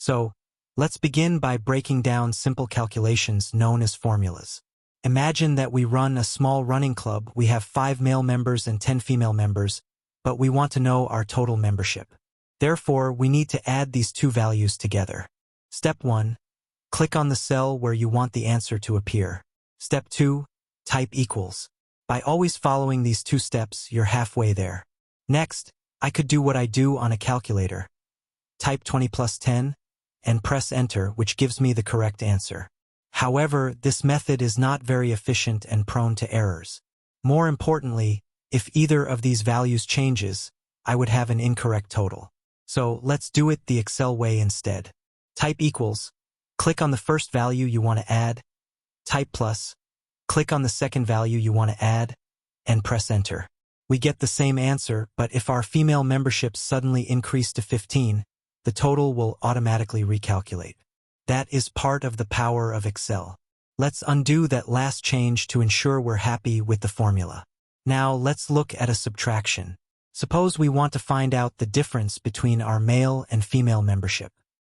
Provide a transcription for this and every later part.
So, let's begin by breaking down simple calculations known as formulas. Imagine that we run a small running club. We have 5 male members and 10 female members, but we want to know our total membership. Therefore, we need to add these two values together. Step 1. Click on the cell where you want the answer to appear. Step 2. Type equals. By always following these 2 steps, you're halfway there. Next, I could do what I do on a calculator. Type 20 plus 10, and press enter, which gives me the correct answer. However, this method is not very efficient and prone to errors. More importantly, if either of these values changes, I would have an incorrect total. So let's do it the Excel way instead. Type equals, click on the first value you want to add, type plus, click on the second value you want to add, and press enter. We get the same answer, but if our female membership suddenly increased to 15, the total will automatically recalculate. That is part of the power of Excel. Let's undo that last change to ensure we're happy with the formula. Now let's look at a subtraction. Suppose we want to find out the difference between our male and female membership.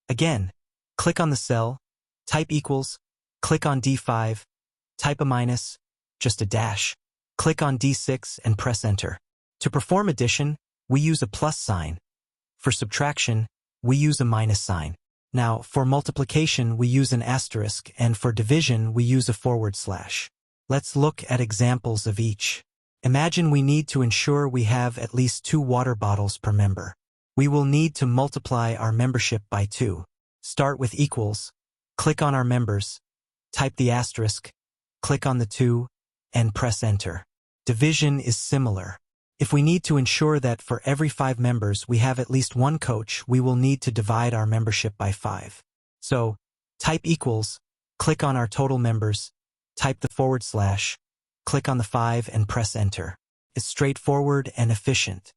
Again, click on the cell, type equals, click on D5, type a minus, just a dash. Click on D6 and press enter. To perform addition, we use a plus sign. For subtraction, we use a minus sign. Now, for multiplication, we use an asterisk, and for division, we use a forward slash. Let's look at examples of each. Imagine we need to ensure we have at least 2 water bottles per member. We will need to multiply our membership by 2. Start with equals, click on our members, type the asterisk, click on the 2, and press enter. Division is similar. If we need to ensure that for every 5 members we have at least 1 coach, we will need to divide our membership by 5. So, type equals, click on our total members, type the forward slash, click on the 5 and press enter. It's straightforward and efficient.